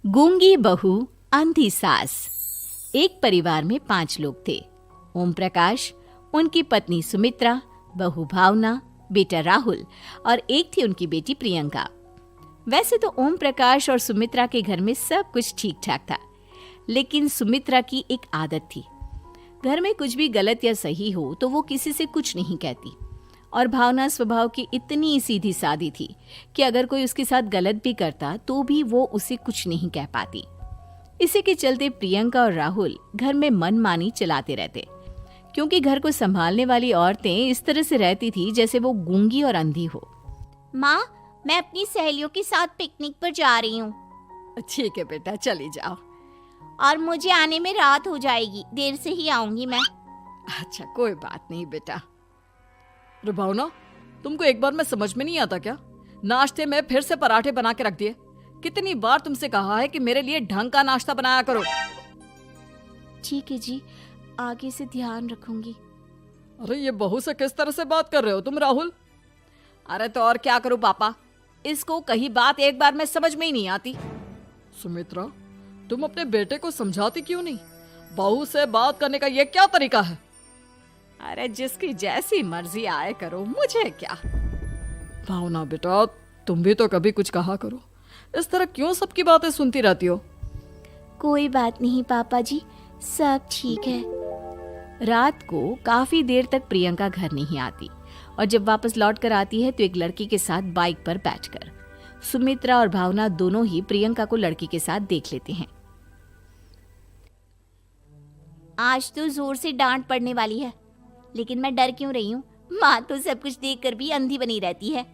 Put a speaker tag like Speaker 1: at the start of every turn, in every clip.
Speaker 1: गूंगी बहू अंधी सास। एक परिवार में 5 लोग थे। ओम प्रकाश, उनकी पत्नी सुमित्रा, बहू भावना, बेटा राहुल और एक थी उनकी बेटी प्रियंका। वैसे तो ओम प्रकाश और सुमित्रा के घर में सब कुछ ठीक ठाक था, लेकिन सुमित्रा की एक आदत थी। घर में कुछ भी गलत या सही हो तो वो किसी से कुछ नहीं कहती। और भावना स्वभाव की इतनी सीधी सादी थी कि अगर कोई उसके साथ गलत भी करता तो भी वो उसे कुछ नहीं कह पाती। इसी के चलते प्रियंका और राहुल घर में मनमानी चलाते रहते, क्योंकि घर को संभालने वाली औरतें इस तरह से रहती थी जैसे वो गूंगी और अंधी हो।
Speaker 2: माँ, मैं अपनी सहेलियों के साथ पिकनिक पर जा रही हूँ।
Speaker 1: ठीक है बेटा, चली जाओ।
Speaker 2: और मुझे आने में रात हो जाएगी, देर से ही आऊंगी मैं।
Speaker 1: अच्छा, कोई बात नहीं बेटा। अरे भावना, तुमको एक बार में समझ में नहीं आता क्या? नाश्ते में फिर से पराठे बना के रख दिए। कितनी बार तुमसे कहा है कि मेरे लिए ढंग का नाश्ता बनाया करो।
Speaker 2: ठीक है जी, आगे से ध्यान रखूंगी।
Speaker 1: अरे ये बहू से किस तरह से बात कर रहे हो तुम राहुल? अरे तो और क्या करूं पापा, इसको कही बात एक बार में समझ में ही नहीं आती। सुमित्रा, तुम अपने बेटे को समझाती क्यों नहीं? बहू से बात करने का ये क्या तरीका है? अरे जिसकी जैसी मर्जी आए करो, मुझे क्या। भावना बेटा, तुम भी तो कभी कुछ कहा करो। इस तरह क्यों सबकी बातें सुनती रहती हो?
Speaker 2: कोई बात नहीं पापा जी, सब ठीक है।
Speaker 1: रात को काफी देर तक प्रियंका घर नहीं आती और जब वापस लौट कर आती है तो एक लड़की के साथ बाइक पर बैठकर। सुमित्रा और भावना दोनों ही प्रियंका को लड़की के साथ देख लेते हैं।
Speaker 2: आज तो जोर से डांट पड़ने वाली है, लेकिन मैं डर क्यों रही हूँ? माँ तो सब कुछ देखकर भी अंधी बनी रहती है।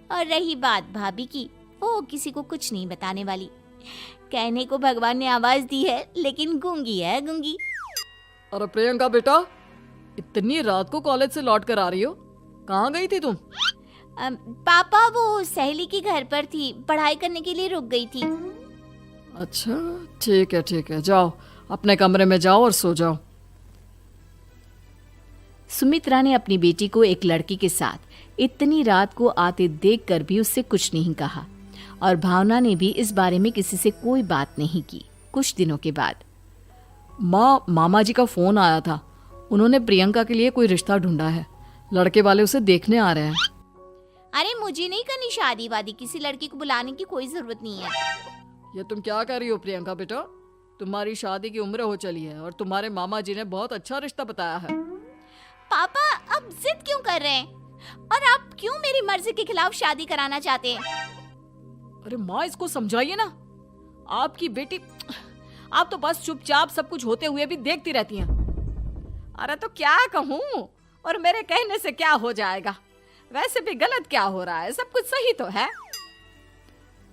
Speaker 2: और रही बात भाभी की, वो किसी को कुछ नहीं बताने वाली। कहने को भगवान ने आवाज दी है, लेकिन गूंगी है गूंगी।
Speaker 1: अरे प्रियंका बेटा, इतनी रात को कॉलेज से लौट कर आ रही हो? कहाँ गई थी तुम?
Speaker 2: पापा, वो सहेली के घर पर थी, पढ़ाई करने के लिए रुक गई थी।
Speaker 1: अच्छा, ठीक है, जाओ अपने कमरे में जाओ और सो जाओ। सुमित्रा ने अपनी बेटी को एक लड़की के साथ इतनी रात को आते देखकर भी उससे कुछ नहीं कहा और भावना ने भी इस बारे में किसी से कोई बात नहीं की। कुछ दिनों के बाद मामा जी का फोन आया था। उन्होंने प्रियंका के लिए कोई रिश्ता ढूंढा है। लड़के वाले उसे देखने आ रहे हैं।
Speaker 2: अरे मुझे नहीं करनी शादी वादी, किसी लड़की को बुलाने की कोई जरूरत नहीं है।
Speaker 1: ये तुम क्या कर रही हो प्रियंका बेटा? तुम्हारी शादी की उम्र हो चली है और तुम्हारे मामा जी ने बहुत अच्छा रिश्ता बताया है।
Speaker 2: पापा, अब जिद क्यों कर रहे हैं? और आप क्यों मेरी मर्जी के खिलाफ शादी कराना चाहते हैं?
Speaker 1: अरे माँ, इसको समझाइए ना। आपकी बेटी, आप तो बस चुपचाप सब कुछ होते हुए भी देखती रहती हैं। अरे तो क्या कहूँ, और मेरे कहने से क्या हो जाएगा? वैसे भी गलत क्या हो रहा है, सब कुछ सही तो है।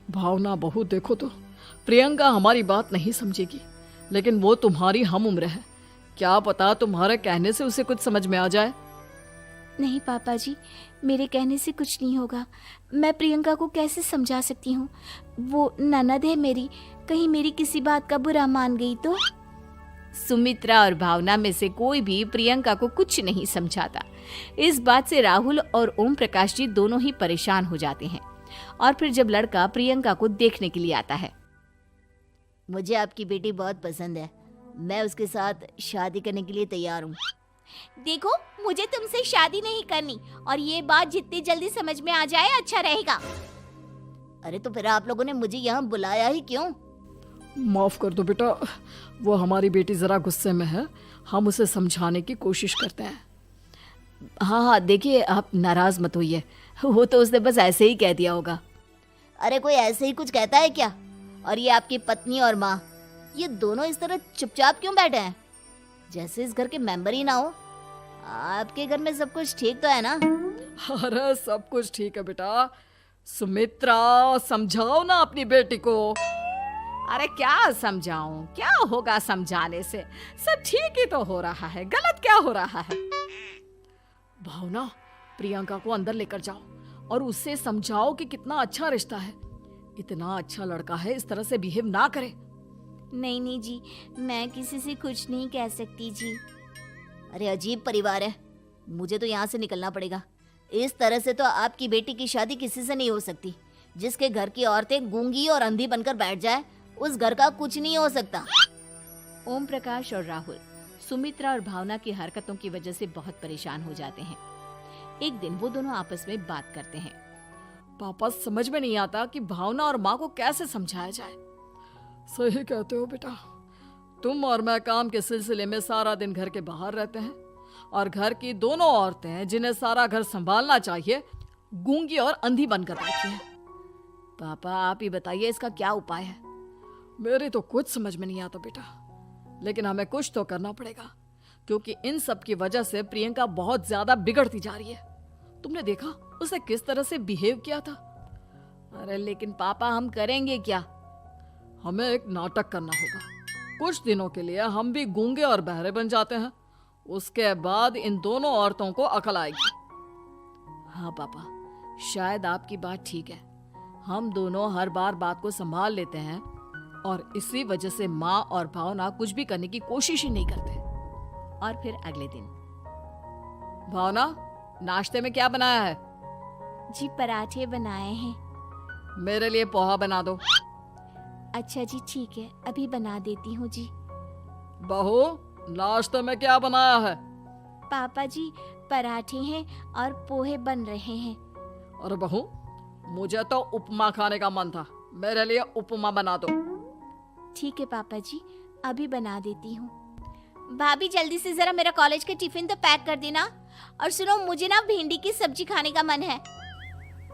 Speaker 1: भावना बहू, देखो तो प्रियंका हमारी बात नहीं समझेगी, लेकिन वो तुम्हारी हम उम्र है। क्या पता तुम्हारे कहने से उसे कुछ समझ में आ जाए।
Speaker 2: नहीं पापा जी, मेरे कहने से कुछ नहीं होगा। मैं प्रियंका को कैसे समझा सकती हूँ? वो ननद है मेरी, कहीं मेरी किसी बात का बुरा मान गई तो?
Speaker 1: सुमित्रा और भावना में से कोई भी प्रियंका को कुछ नहीं समझाता। इस बात से राहुल और ओम प्रकाश जी दोनों ही परेशान हो जाते हैं। और फिर जब लड़का प्रियंका को देखने के लिए आता है,
Speaker 2: मुझे आपकी बेटी बहुत पसंद है, मैं उसके साथ शादी करने के लिए तैयार हूँ। देखो, मुझे तुमसे शादी नहीं करनी, और ये बात जितनी जल्दी समझ में आ जाए अच्छा रहेगा। अरे तो फिर आप लोगों ने मुझे यहाँ बुलाया ही क्यों?
Speaker 1: माफ कर दो बेटा, वो हमारी बेटी जरा गुस्से में है, हम उसे समझाने की कोशिश करते हैं। हाँ, देखिए आप नाराज मत होइए, वो तो उसने बस ऐसे ही कह दिया होगा।
Speaker 2: अरे कोई ऐसे ही कुछ कहता है क्या? और ये आपकी पत्नी और माँ, ये दोनों इस तरह चुपचाप क्यों बैठे हैं, जैसे इस घर के मेंबर ही ना हो? आपके घर में सब कुछ ठीक तो है ना?
Speaker 1: अरे सब कुछ ठीक है बेटा। सुमित्रा, समझाओ ना अपनी बेटी को। अरे क्या समझाऊं, क्या होगा समझाने से? सब ठीक ही तो हो रहा है, गलत क्या हो रहा है? भावना, प्रियंका को अंदर लेकर जाओ और उससे समझाओ कि कितना अच्छा रिश्ता है। इतना अच्छा लड़का है, इस तरह से बिहेव ना करे।
Speaker 2: नहीं जी, मैं किसी से कुछ नहीं कह सकती जी। अरे अजीब परिवार है, मुझे तो यहाँ से निकलना पड़ेगा। इस तरह से तो आपकी बेटी की शादी किसी से नहीं हो सकती। जिसके घर की औरतें गूंगी और अंधी बनकर बैठ जाए, उस घर का कुछ नहीं हो सकता।
Speaker 1: ओम प्रकाश और राहुल सुमित्रा और भावना की हरकतों की वजह से बहुत परेशान हो जाते हैं। एक दिन वो दोनों आपस में बात करते हैं।
Speaker 3: पापा, समझ में नहीं आता कि भावना और माँ को कैसे समझाया जाए। सही कहते हो बेटा, तुम और मैं काम के सिलसिले में सारा दिन घर के बाहर रहते हैं और घर की दोनों औरतें जिन्हें सारा घर संभालना चाहिए गूंगी और अंधी बनकर बैठी हैं।
Speaker 1: पापा आप ही बताइए इसका क्या उपाय है।
Speaker 3: मेरी तो कुछ समझ में नहीं आता बेटा, लेकिन हमें कुछ तो करना पड़ेगा क्योंकि इन सब की वजह से प्रियंका बहुत ज्यादा बिगड़ती जा रही है। तुमने देखा उसे किस तरह से बिहेव किया था।
Speaker 1: अरे लेकिन पापा हम करेंगे क्या?
Speaker 3: हमें एक नाटक करना होगा। कुछ दिनों के लिए हम भी गूंगे और बहरे बन जाते हैं, उसके बाद इन दोनों औरतों को अकल आएगी।
Speaker 1: हाँ पापा, शायद आपकी बात ठीक है। हम दोनों हर बार बात को संभाल लेते हैं और इसी वजह से माँ और भावना कुछ भी करने की कोशिश ही नहीं करते। और फिर अगले दिन,
Speaker 3: भावना, नाश्ते में क्या बनाया है?
Speaker 2: जी पराठे बनाए हैं।
Speaker 3: मेरे लिए पोहा बना दो।
Speaker 2: अच्छा जी ठीक है, अभी बना देती हूँ जी।
Speaker 3: बहू, नाश्ते में क्या बनाया है?
Speaker 2: पापा जी पराठे हैं और पोहे बन रहे हैं।
Speaker 3: अरे बहू, मुझे तो उपमा खाने का मन था, मेरे लिए उपमा बना दो।
Speaker 2: ठीक है पापा जी, अभी बना देती हूँ। भाभी जल्दी से जरा मेरा कॉलेज का टिफिन तो पैक कर देना। और सुनो, मुझे ना भिंडी की सब्जी खाने का मन है।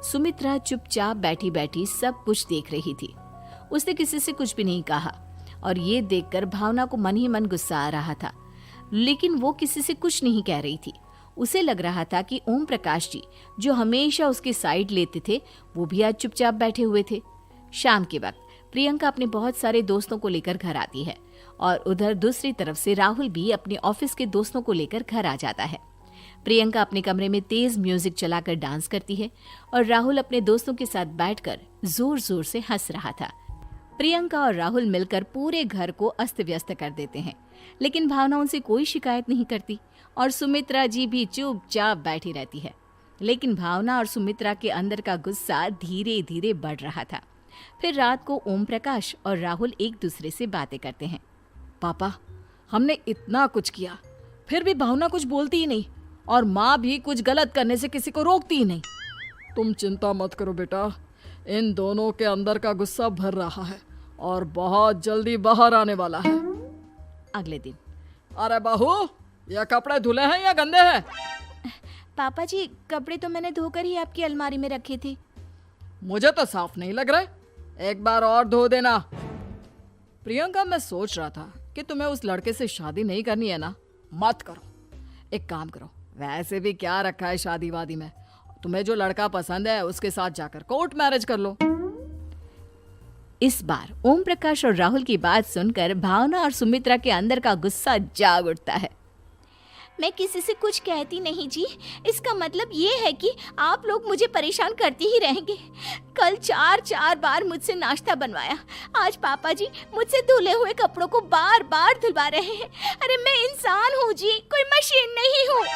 Speaker 1: सुमित्रा चुपचाप बैठी बैठी सब कुछ देख रही थी। उसने किसी से कुछ भी नहीं कहा और ये देखकर भावना को मन ही मन गुस्सा आ रहा था, लेकिन वो किसी से कुछ नहीं कह रही थी। उसे लग रहा था कि ओम प्रकाश जी जो हमेशा उसकी साइड लेते थे वो भी आज चुपचाप बैठे हुए थे। शाम के वक्त प्रियंका अपने बहुत सारे दोस्तों को लेकर घर आती है और उधर दूसरी तरफ से राहुल भी अपने ऑफिस के दोस्तों को लेकर घर आ जाता है। प्रियंका अपने कमरे में तेज म्यूजिक चलाकर डांस करती है और राहुल अपने दोस्तों के साथ बैठकर जोर जोर से हंस रहा था। प्रियंका और राहुल मिलकर पूरे घर को अस्त व्यस्त कर देते हैं, लेकिन भावना उनसे कोई शिकायत नहीं करती और सुमित्रा जी भी चुपचाप बैठी रहती है। लेकिन भावना और सुमित्रा के अंदर का गुस्सा धीरे धीरे बढ़ रहा था। फिर रात को ओम प्रकाश और राहुल एक दूसरे से बातें करते हैं।
Speaker 3: पापा, हमने इतना कुछ किया फिर भी भावना कुछ बोलती ही नहीं और माँ भी कुछ गलत करने से किसी को रोकती ही नहीं। तुम चिंता मत करो बेटा, इन दोनों के अंदर का गुस्सा भर रहा है और बहुत जल्दी बाहर आने वाला है।
Speaker 1: अगले दिन,
Speaker 3: अरे बहू, ये कपड़े धुले हैं या गंदे हैं?
Speaker 2: पापा जी कपड़े तो मैंने धोकर ही आपकी अलमारी में रखे थे।
Speaker 3: मुझे तो साफ नहीं लग रहे, एक बार और धो देना। प्रियंका, मैं सोच रहा था कि तुम्हें उस लड़के से शादी नहीं करनी है ना, मत करो। एक काम करो, वैसे भी क्या रखा है शादी वादी में, तुम्हें जो लड़का पसंद है उसके साथ जाकर कोर्ट मैरिज कर लो।
Speaker 1: इस बार ओम प्रकाश और राहुल की बात सुनकर भावना और सुमित्रा के अंदर का गुस्सा जाग उठता है।
Speaker 2: मैं किसी से कुछ कहती नहीं जी, इसका मतलब ये है कि आप लोग मुझे परेशान करते ही रहेंगे। कल 4 बार मुझसे नाश्ता बनवाया, आज पापा जी मुझसे धुले हुए कपड़ों को बार बार धुलवा रहे हैं। अरे मैं इंसान हूँ जी, कोई मशीन नहीं हूँ।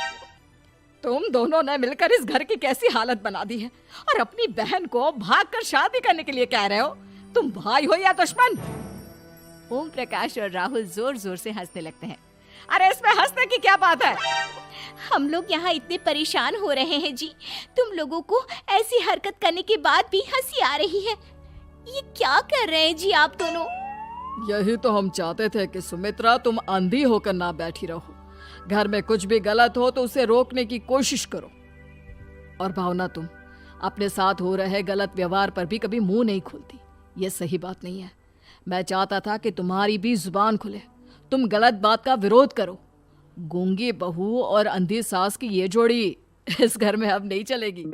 Speaker 3: तुम दोनों ने मिलकर इस घर की कैसी हालत बना दी है और अपनी बहन को भागकर शादी करने के लिए कह रहे हो। तुम भाई हो या दुश्मन?
Speaker 1: ओम प्रकाश और राहुल जोर जोर से हंसने लगते हैं।
Speaker 3: अरे इसमें हंसने की क्या बात है?
Speaker 2: हम लोग यहाँ इतने परेशान हो रहे हैं जी, तुम लोगों को ऐसी हरकत करने के बाद भी हंसी आ रही है। ये क्या कर रहे हैं जी आप दोनों?
Speaker 3: यही तो हम चाहते थे कि सुमित्रा तुम अंधी होकर ना बैठी रहो। घर में कुछ भी गलत हो तो उसे रोकने की कोशिश करो। और भावना, तुम अपने साथ हो रहे गलत व्यवहार पर भी कभी मुंह नहीं खोलती, ये सही बात नहीं है। मैं चाहता था कि तुम्हारी भी जुबान खुले, तुम गलत बात का विरोध करो। गूंगी बहू और अंधी सास की ये जोड़ी इस घर में अब नहीं चलेगी।